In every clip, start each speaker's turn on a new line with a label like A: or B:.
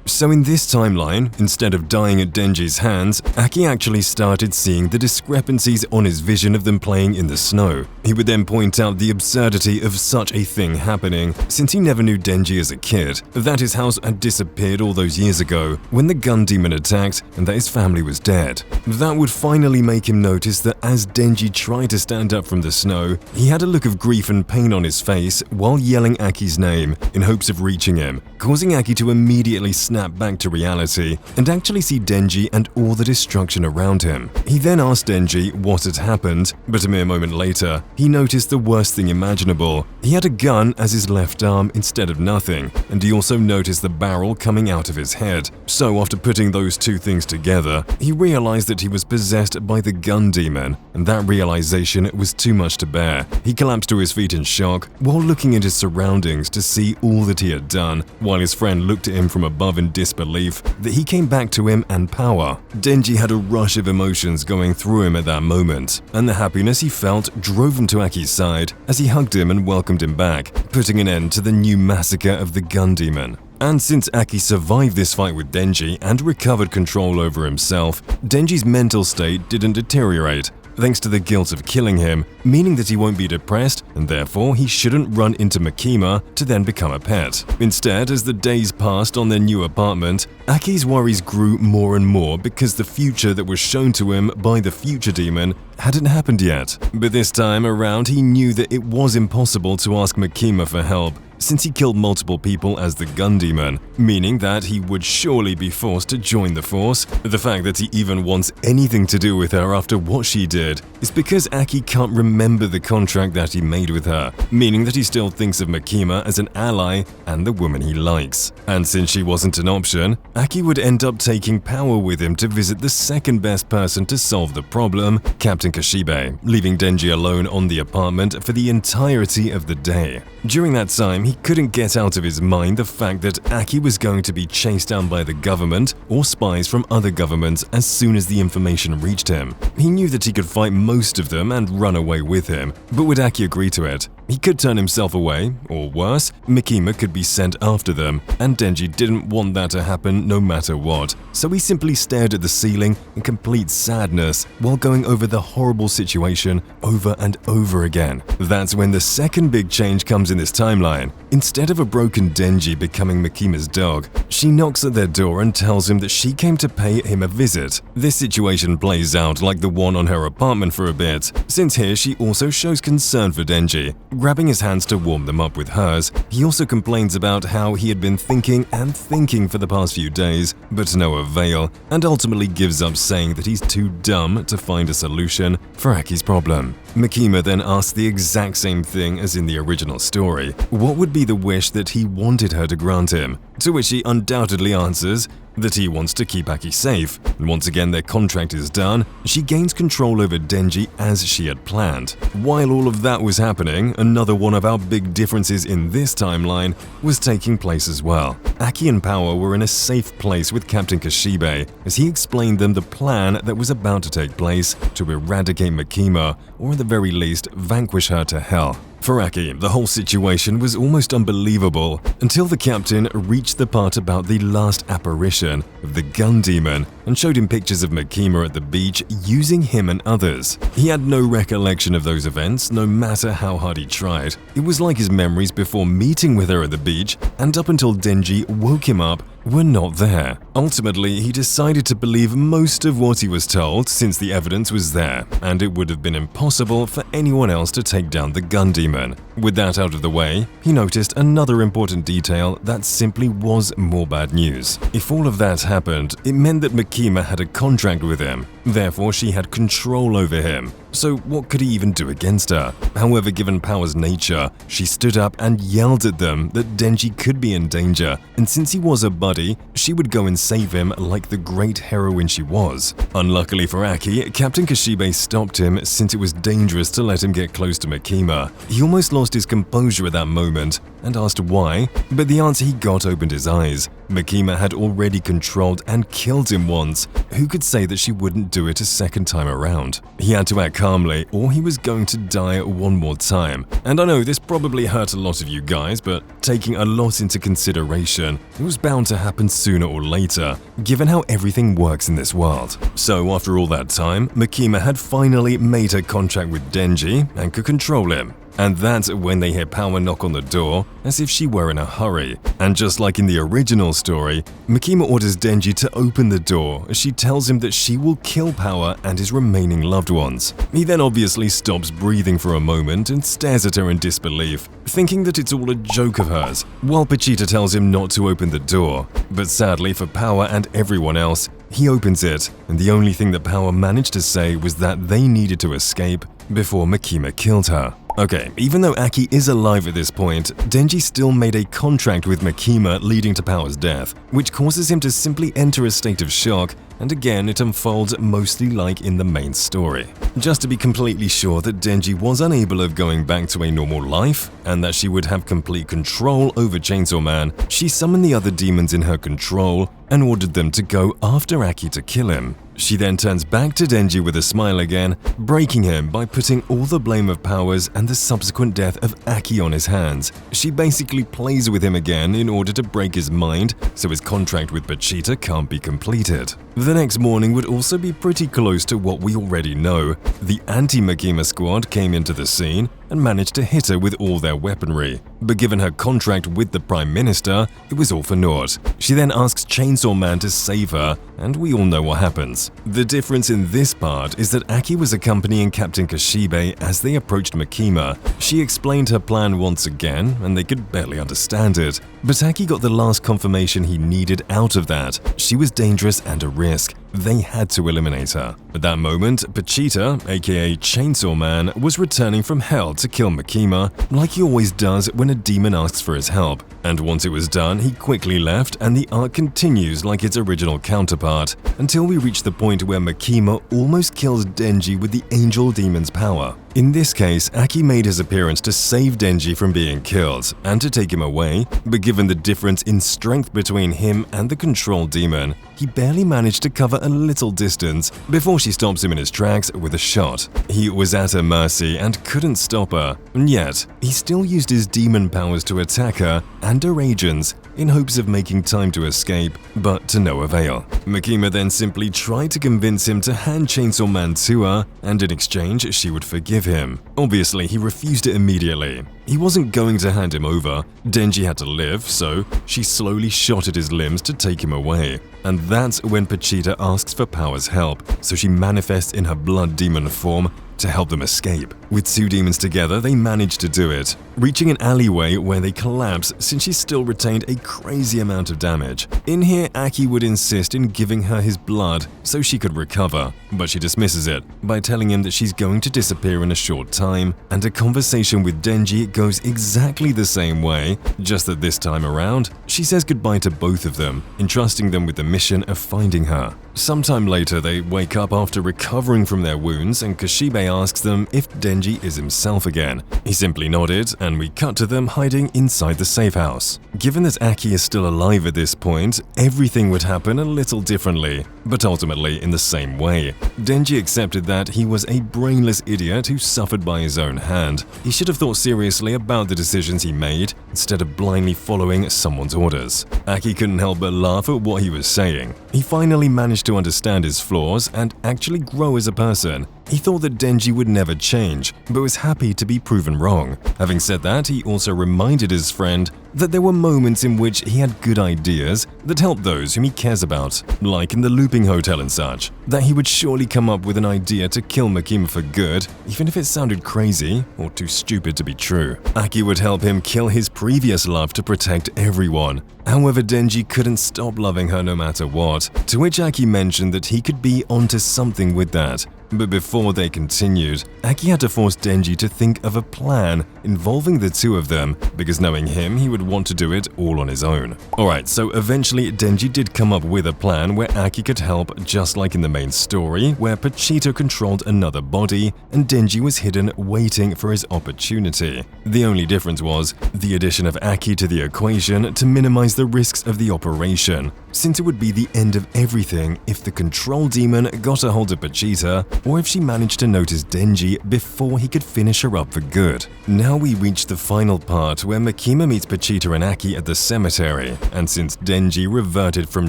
A: So in this timeline, instead of dying at Denji's hands, Aki actually started seeing the discrepancies on his vision of them playing in the snow. He would then point out the absurdity of such a thing happening, since he never knew Denji as a kid, that his house had disappeared all those years ago when the gun demon attacked and that his family was dead. That would finally make him notice that as Denji tried to stand up from the snow, he had a look of grief and pain on his face while yelling Aki's name in hopes of reaching him, causing Aki to immediately snap back to reality and actually see Denji and all the destruction around him. He then asked Denji what had happened, but a mere moment later, he noticed the worst thing imaginable. He had a gun as his left arm instead of nothing, and he also noticed the barrel coming out of his head. So after putting those two things together, he realized that he was possessed by the gun demon, and that realization was too much to bear. He collapsed to his feet in shock while looking at his surroundings to see all that he had done, while his friend looked at him from above in disbelief that he came back to him and power. Denji had a rush of emotions going through him at that moment, and the happiness he felt drove him to Aki's side as he hugged him and welcomed him back, putting an end to the new massacre of the gun demon. And since Aki survived this fight with Denji and recovered control over himself, Denji's mental state didn't deteriorate, thanks to the guilt of killing him, meaning that he won't be depressed and therefore he shouldn't run into Makima to then become a pet. Instead, as the days passed on their new apartment, Aki's worries grew more and more because the future that was shown to him by the future demon hadn't happened yet. But this time around, he knew that it was impossible to ask Makima for help, since he killed multiple people as the gun demon, meaning that he would surely be forced to join the force. The fact that he even wants anything to do with her after what she did is because Aki can't remember the contract that he made with her, meaning that he still thinks of Makima as an ally and the woman he likes. And since she wasn't an option, Aki would end up taking power with him to visit the second best person to solve the problem, Captain Kashibe, leaving Denji alone on the apartment for the entirety of the day. During that time, he couldn't get out of his mind the fact that Aki was going to be chased down by the government or spies from other governments as soon as the information reached him. He knew that he could fight most of them and run away with him, but would Aki agree to it? He could turn himself away, or worse, Makima could be sent after them, and Denji didn't want that to happen no matter what, so he simply stared at the ceiling in complete sadness while going over the horrible situation over and over again. That's when the second big change comes in this timeline. Instead of a broken Denji becoming Makima's dog, she knocks at their door and tells him that she came to pay him a visit. This situation plays out like the one on her apartment for a bit, since here she also shows concern for Denji. Grabbing his hands to warm them up with hers, he also complains about how he had been thinking and thinking for the past few days, but to no avail, and ultimately gives up saying that he's too dumb to find a solution for Aki's problem. Makima then asks the exact same thing as in the original story. What would be the wish that he wanted her to grant him? To which he undoubtedly answers that he wants to keep Aki safe, and once again their contract is done, she gains control over Denji as she had planned. While all of that was happening, another one of our big differences in this timeline was taking place as well. Aki and Power were in a safe place with Captain Kashibe as he explained them the plan that was about to take place to eradicate Makima, or at the very least, vanquish her to hell. For Aki, the whole situation was almost unbelievable until the captain reached the part about the last apparition of the gun demon and showed him pictures of Makima at the beach using him and others. He had no recollection of those events, no matter how hard he tried. It was like his memories before meeting with her at the beach and up until Denji woke him up were not there. Ultimately, he decided to believe most of what he was told since the evidence was there, and it would have been impossible for anyone else to take down the gun demon. With that out of the way, he noticed another important detail that simply was more bad news. If all of that happened, it meant that Makima had a contract with him, therefore she had control over him. So what could he even do against her? However, given Power's nature, she stood up and yelled at them that Denji could be in danger, and since he was a buddy, she would go and save him like the great heroine she was. Unluckily for Aki, Captain Kashibe stopped him since it was dangerous to let him get close to Makima. He almost lost his composure at that moment and asked why, but the answer he got opened his eyes. Makima had already controlled and killed him once. Who could say that she wouldn't do it a second time around? He had to act calmly or he was going to die one more time. And I know this probably hurt a lot of you guys, but taking a lot into consideration, it was bound to happen sooner or later, given how everything works in this world. So after all that time, Makima had finally made her contract with Denji and could control him. And that's when they hear Power knock on the door, as if she were in a hurry. And just like in the original story, Makima orders Denji to open the door as she tells him that she will kill Power and his remaining loved ones. He then obviously stops breathing for a moment and stares at her in disbelief, thinking that it's all a joke of hers, while Pochita tells him not to open the door. But sadly for Power and everyone else, he opens it, and the only thing that Power managed to say was that they needed to escape before Makima killed her. Okay, even though Aki is alive at this point, Denji still made a contract with Makima leading to Power's death, which causes him to simply enter a state of shock, and again it unfolds mostly like in the main story. Just to be completely sure that Denji was unable of going back to a normal life, and that she would have complete control over Chainsaw Man, she summoned the other demons in her control and ordered them to go after Aki to kill him. She then turns back to Denji with a smile again, breaking him by putting all the blame of Powers and the subsequent death of Aki on his hands. She basically plays with him again in order to break his mind so his contract with Pochita can't be completed. The next morning would also be pretty close to what we already know. The anti-Makima squad came into the scene and managed to hit her with all their weaponry. But given her contract with the Prime Minister, it was all for naught. She then asks Chainsaw Man to save her, and we all know what happens. The difference in this part is that Aki was accompanying Captain Kashibe as they approached Makima. She explained her plan once again, and they could barely understand it. But Aki got the last confirmation he needed out of that. She was dangerous and a risk. They had to eliminate her. At that moment, Pochita, aka Chainsaw Man, was returning from hell to kill Makima, like he always does when a demon asks for his help. And once it was done, he quickly left and the arc continues like its original counterpart, until we reach the point where Makima almost kills Denji with the Angel Demon's power. In this case, Aki made his appearance to save Denji from being killed and to take him away, but given the difference in strength between him and the Control Demon, he barely managed to cover a little distance before she stops him in his tracks with a shot. He was at her mercy and couldn't stop her, and yet he still used his demon powers to attack her and her agents in hopes of making time to escape, but to no avail. Makima then simply tried to convince him to hand Chainsaw Man to her, and in exchange she would forgive him. Obviously, he refused it immediately. He wasn't going to hand him over. Denji had to live, so she slowly shot at his limbs to take him away. And that's when Pochita asks for Power's help, so she manifests in her blood demon form to help them escape. With two demons together, they managed to do it, reaching an alleyway where they collapse since she still retained a crazy amount of damage. In here, Aki would insist in giving her his blood so she could recover, but she dismisses it by telling him that she's going to disappear in a short time, and a conversation with Denji goes exactly the same way, just that this time around, she says goodbye to both of them, entrusting them with the mission of finding her. Sometime later, they wake up after recovering from their wounds, and Kashibe asks them if Denji is himself again. He simply nodded, and we cut to them hiding inside the safe house. Given that Aki is still alive at this point, everything would happen a little differently, but ultimately in the same way. Denji accepted that he was a brainless idiot who suffered by his own hand. He should have thought seriously about the decisions he made, instead of blindly following someone's orders. Aki couldn't help but laugh at what he was saying. He finally managed to understand his flaws and actually grow as a person. He thought that Denji would never change, but was happy to be proven wrong. Having said that, he also reminded his friend that there were moments in which he had good ideas that helped those whom he cares about, like in the looping hotel and such, that he would surely come up with an idea to kill Makima for good, even if it sounded crazy or too stupid to be true. Aki would help him kill his previous love to protect everyone. However, Denji couldn't stop loving her no matter what, to which Aki mentioned that he could be onto something with that. But before they continued, Aki had to force Denji to think of a plan involving the two of them, because knowing him, he would want to do it all on his own. Alright, so eventually Denji did come up with a plan where Aki could help, just like in the main story, where Pachito controlled another body and Denji was hidden waiting for his opportunity. The only difference was the addition of Aki to the equation to minimize the risks of the operation, since it would be the end of everything if the control demon got a hold of Pachita or if she managed to notice Denji before he could finish her up for good. Now we reach the final part where Makima meets Pachita and Aki at the cemetery, and since Denji reverted from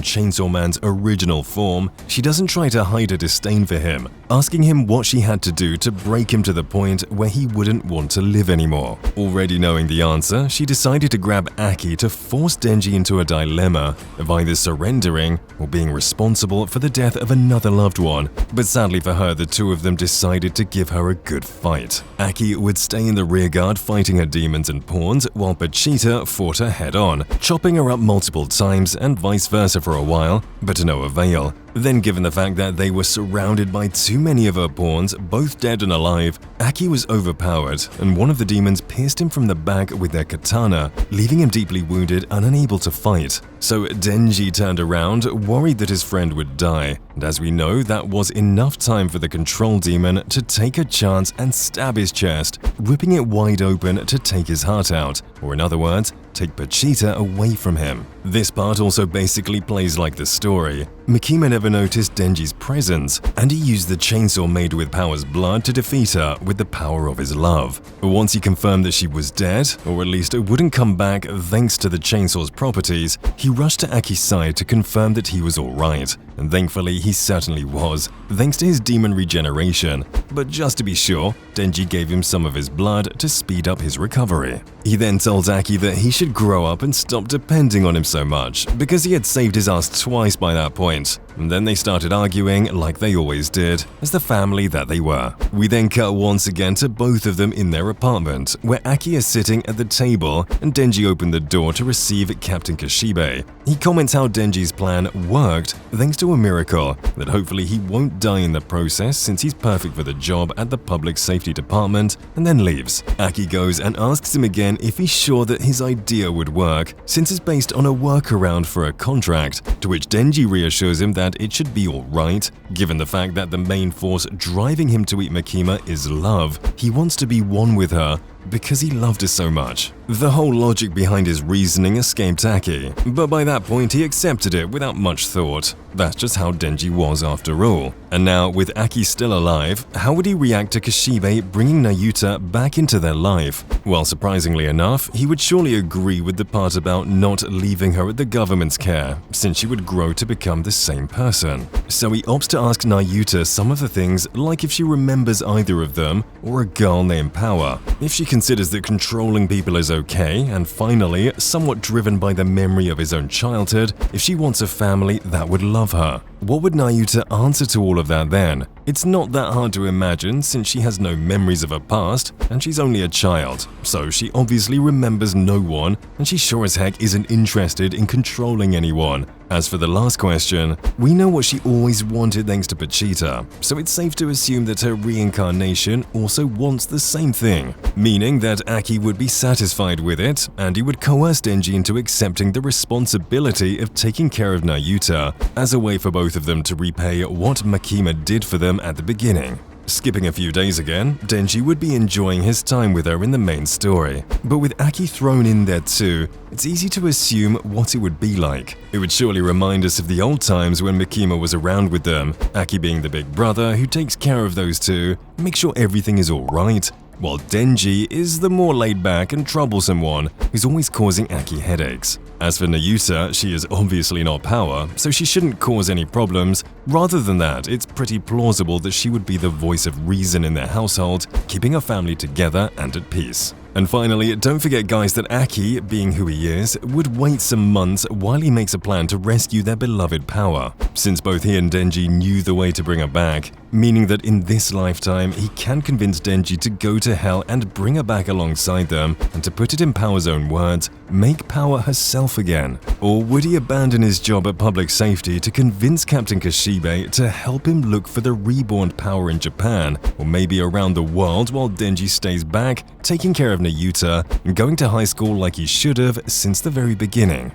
A: Chainsaw Man's original form, she doesn't try to hide her disdain for him, asking him what she had to do to break him to the point where he wouldn't want to live anymore. Already knowing the answer, she decided to grab Aki to force Denji into a dilemma of either surrendering or being responsible for the death of another loved one, but sadly for her, the two of them decided to give her a good fight. Aki would stay in the rearguard fighting her demons and pawns, while Pachita fought her head-on, chopping her up multiple times and vice versa for a while, but to no avail. Then, given the fact that they were surrounded by too many of her pawns, both dead and alive, Aki was overpowered, and one of the demons pierced him from the back with their katana, leaving him deeply wounded and unable to fight. So Denji turned around, worried that his friend would die, and as we know, that was enough time for the control demon to take a chance and stab his chest, ripping it wide open to take his heart out, or in other words, take Pachita away from him. This part also basically plays like the story. Makima never noticed Denji's presence, and he used the chainsaw made with Power's blood to defeat her with the power of his love. Once he confirmed that she was dead, or at least wouldn't come back thanks to the chainsaw's properties, he rushed to Aki's side to confirm that he was alright, and thankfully he certainly was, thanks to his demon regeneration. But just to be sure, Denji gave him some of his blood to speed up his recovery. He then told Aki that he should grow up and stop depending on him so much, because he had saved his ass twice by that point. And then they started arguing like they always did, as the family that they were. We then cut once again to both of them in their apartment, where Aki is sitting at the table and Denji opened the door to receive Captain Kishibe. He comments how Denji's plan worked thanks to a miracle, that hopefully he won't die in the process since he's perfect for the job at the public safety department, and then leaves. Aki goes and asks him again if he's sure that his idea would work, since it's based on a workaround for a contract, to which Denji reassures him that it should be alright, given the fact that the main force driving him to eat Makima is love. He wants to be one with her because he loved her so much. The whole logic behind his reasoning escaped Aki, but by that point he accepted it without much thought. That's just how Denji was after all. And now, with Aki still alive, how would he react to Kishibe bringing Nayuta back into their life? Well, surprisingly enough, he would surely agree with the part about not leaving her at the government's care, since she would grow to become the same person. So he opts to ask Nayuta some of the things, like if she remembers either of them, or a girl named Power, if she considers that controlling people is okay, and finally, somewhat driven by the memory of his own childhood, if she wants a family that would love her. What would Nayuta answer to all of that then? It's not that hard to imagine, since she has no memories of her past, and she's only a child, so she obviously remembers no one, and she sure as heck isn't interested in controlling anyone. As for the last question, we know what she always wanted thanks to Pachita, so it's safe to assume that her reincarnation also wants the same thing, meaning that Aki would be satisfied with it, and he would coerce Denji into accepting the responsibility of taking care of Nayuta, as a way for both of them to repay what Makima did for them at the beginning. Skipping a few days again, Denji would be enjoying his time with her in the main story. But with Aki thrown in there too, it's easy to assume what it would be like. It would surely remind us of the old times when Makima was around with them, Aki being the big brother who takes care of those two, make sure everything is alright, while Denji is the more laid-back and troublesome one who's always causing Aki headaches. As for Nayuta, she is obviously not Power, so she shouldn't cause any problems. Rather than that, it's pretty plausible that she would be the voice of reason in their household, keeping her family together and at peace. And finally, don't forget guys that Aki, being who he is, would wait some months while he makes a plan to rescue their beloved Power, since both he and Denji knew the way to bring her back, meaning that in this lifetime he can convince Denji to go to hell and bring her back alongside them, and to put it in Power's own words, make Power herself again. Or would he abandon his job at public safety to convince Captain Kashibe to help him look for the reborn Power in Japan, or maybe around the world, while Denji stays back, taking care of Nayuta and going to high school like he should have since the very beginning?